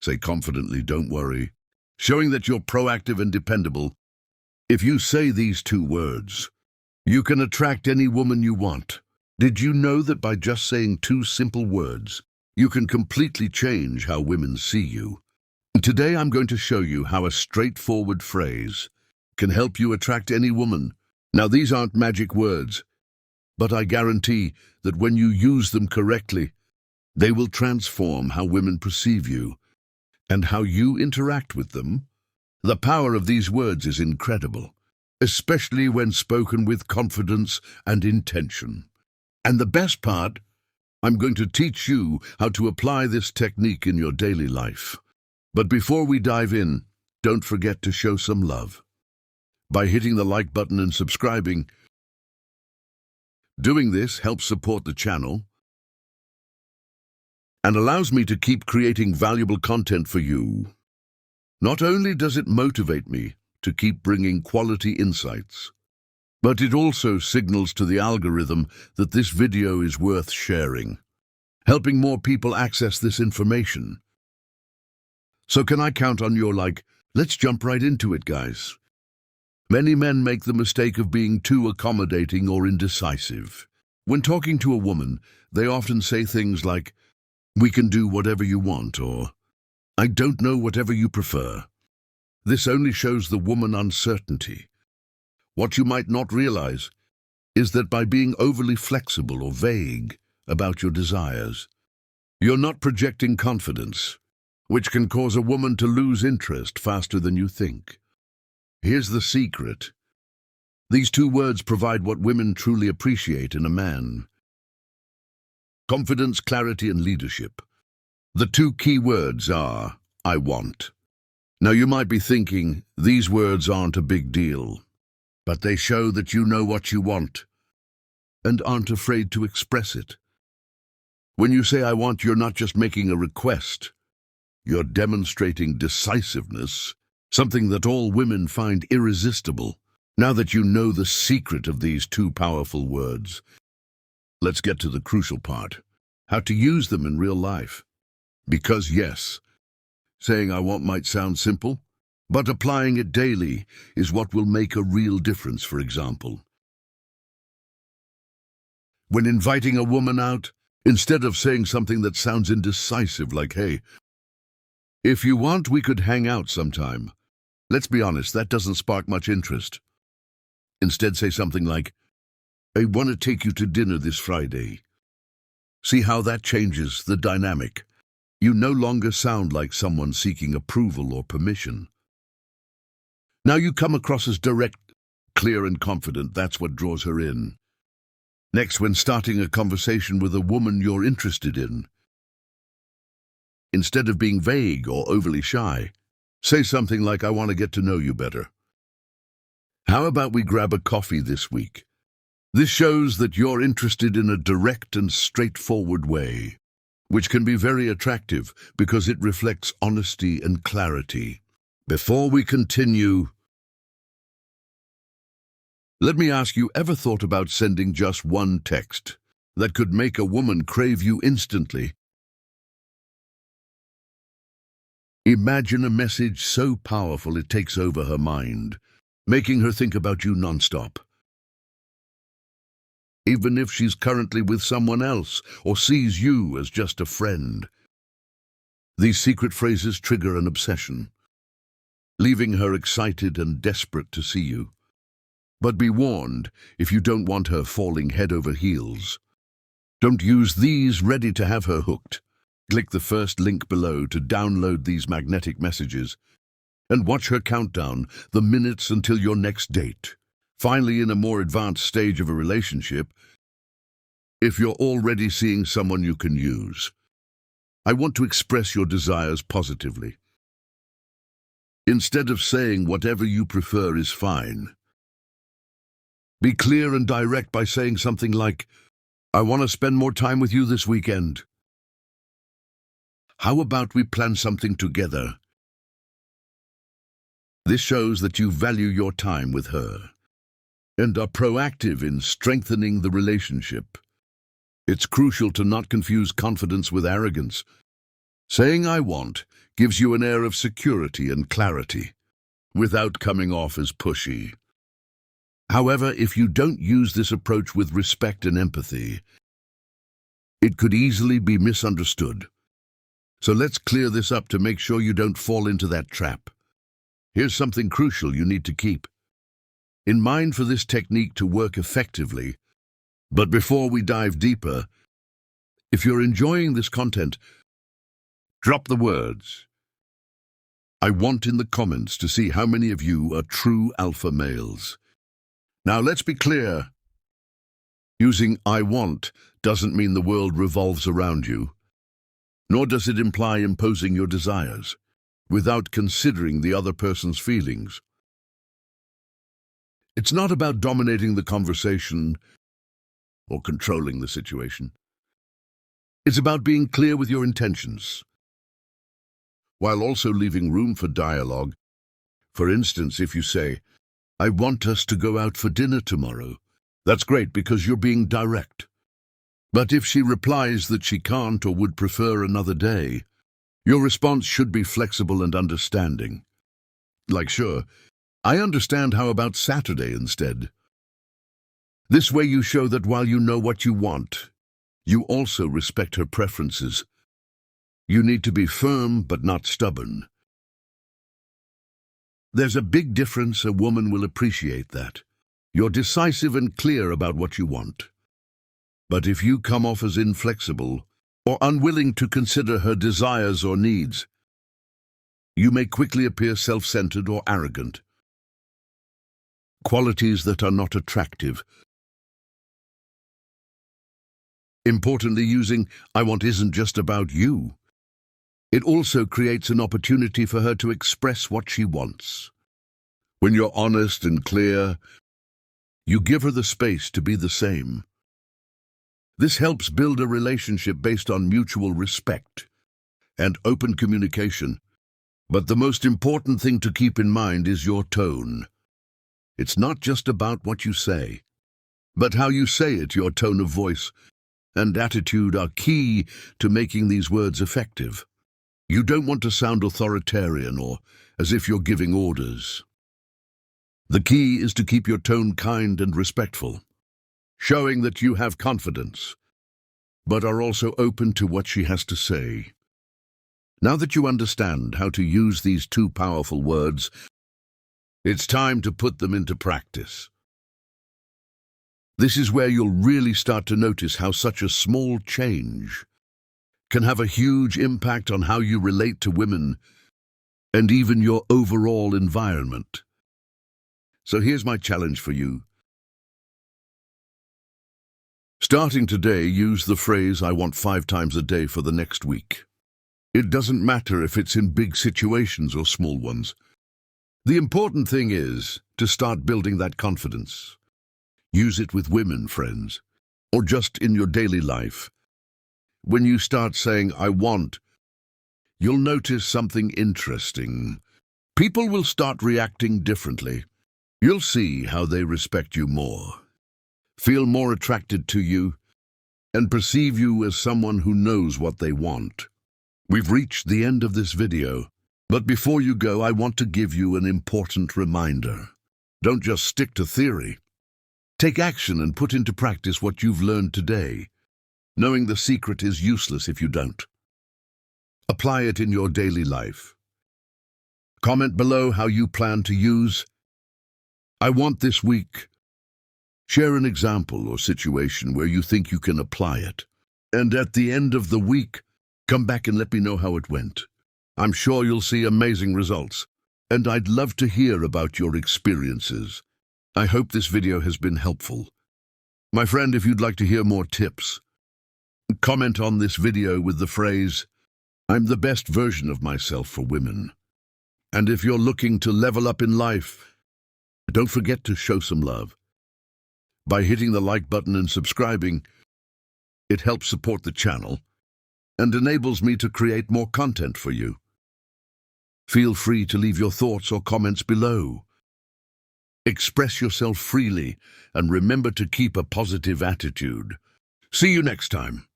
Say confidently, don't worry, showing that you're proactive and dependable. If you say these two words, you can attract any woman you want. Did you know that by just saying two simple words, you can completely change how women see you? Today I'm going to show you how a straightforward phrase can help you attract any woman. Now these aren't magic words, but I guarantee that when you use them correctly, they will transform how women perceive you and how you interact with them. The power of these words is incredible, especially when spoken with confidence and intention. And the best part, I'm going to teach you how to apply this technique in your daily life. But before we dive in, don't forget to show some love by hitting the like button and subscribing. Doing this helps support the channel and allows me to keep creating valuable content for you. Not only does it motivate me to keep bringing quality insights, but it also signals to the algorithm that this video is worth sharing, helping more people access this information. So can I count on your like? Let's jump right into it, guys. Many men make the mistake of being too accommodating or indecisive. When talking to a woman, they often say things like, "We can do whatever you want," or "I don't know, whatever you prefer." This only shows the woman uncertainty. What you might not realize is that by being overly flexible or vague about your desires, you're not projecting confidence, which can cause a woman to lose interest faster than you think. Here's the secret. These two words provide what women truly appreciate in a man: confidence, clarity, and leadership. The two key words are, "I want." Now you might be thinking, these words aren't a big deal, but they show that you know what you want and aren't afraid to express it. When you say "I want," you're not just making a request. You're demonstrating decisiveness, something that all women find irresistible. Now that you know the secret of these two powerful words, let's get to the crucial part: how to use them in real life. Because yes, saying "I want" might sound simple, but applying it daily is what will make a real difference. For example, when inviting a woman out, instead of saying something that sounds indecisive like, "Hey, if you want, we could hang out sometime." Let's be honest, that doesn't spark much interest. Instead, say something like, "I want to take you to dinner this Friday." See how that changes the dynamic? You no longer sound like someone seeking approval or permission. Now you come across as direct, clear, and confident. That's what draws her in. Next, when starting a conversation with a woman you're interested in, instead of being vague or overly shy, say something like, "I want to get to know you better. How about we grab a coffee this week?" This shows that you're interested in a direct and straightforward way, which can be very attractive because it reflects honesty and clarity. Before we continue, let me ask you, ever thought about sending just one text that could make a woman crave you instantly? Imagine a message so powerful it takes over her mind, making her think about you nonstop, even if she's currently with someone else or sees you as just a friend. These secret phrases trigger an obsession, leaving her excited and desperate to see you. But be warned, if you don't want her falling head over heels, don't use these ready to have her hooked. Click the first link below to download these magnetic messages and watch her countdown the minutes until your next date. Finally, in a more advanced stage of a relationship, if you're already seeing someone you can use, I want to express your desires positively. Instead of saying "whatever you prefer is fine," be clear and direct by saying something like, "I want to spend more time with you this weekend. How about we plan something together?" This shows that you value your time with her and are proactive in strengthening the relationship. It's crucial to not confuse confidence with arrogance. Saying "I want" gives you an air of security and clarity, without coming off as pushy. However, if you don't use this approach with respect and empathy, it could easily be misunderstood. So let's clear this up to make sure you don't fall into that trap. Here's something crucial you need to keep in mind for this technique to work effectively. But before we dive deeper, if you're enjoying this content, drop the words "I want" in the comments to see how many of you are true alpha males. Now let's be clear. Using "I want" doesn't mean the world revolves around you, nor does it imply imposing your desires without considering the other person's feelings. It's not about dominating the conversation or controlling the situation. It's about being clear with your intentions, while also leaving room for dialogue. For instance, if you say, "I want us to go out for dinner tomorrow," that's great because you're being direct. But if she replies that she can't or would prefer another day, your response should be flexible and understanding. Like, "Sure, I understand, how about Saturday instead?" This way you show that while you know what you want, you also respect her preferences. You need to be firm but not stubborn. There's a big difference. A woman will appreciate that. You're decisive and clear about what you want. But if you come off as inflexible or unwilling to consider her desires or needs, you may quickly appear self-centered or arrogant, qualities that are not attractive. Importantly, using "I want" isn't just about you. It also creates an opportunity for her to express what she wants. When you're honest and clear, you give her the space to be the same. This helps build a relationship based on mutual respect and open communication. But the most important thing to keep in mind is your tone. It's not just about what you say, but how you say it. Your tone of voice and attitude are key to making these words effective. You don't want to sound authoritarian or as if you're giving orders. The key is to keep your tone kind and respectful, showing that you have confidence, but are also open to what she has to say. Now that you understand how to use these two powerful words, it's time to put them into practice. This is where you'll really start to notice how such a small change can have a huge impact on how you relate to women and even your overall environment. So here's my challenge for you. Starting today, use the phrase "I want" 5 times a day for the next week. It doesn't matter if it's in big situations or small ones. The important thing is to start building that confidence. Use it with women, friends, or just in your daily life. When you start saying "I want," you'll notice something interesting. People will start reacting differently. You'll see how they respect you more, feel more attracted to you, and perceive you as someone who knows what they want. We've reached the end of this video, but before you go, I want to give you an important reminder. Don't just stick to theory. Take action and put into practice what you've learned today. Knowing the secret is useless if you don't. Apply it in your daily life. Comment below how you plan to use "I want" this week. Share an example or situation where you think you can apply it. And at the end of the week, come back and let me know how it went. I'm sure you'll see amazing results, and I'd love to hear about your experiences. I hope this video has been helpful. My friend, if you'd like to hear more tips, comment on this video with the phrase, "I'm the best version of myself for women." And if you're looking to level up in life, don't forget to show some love. By hitting the like button and subscribing, it helps support the channel and enables me to create more content for you. Feel free to leave your thoughts or comments below. Express yourself freely and remember to keep a positive attitude. See you next time.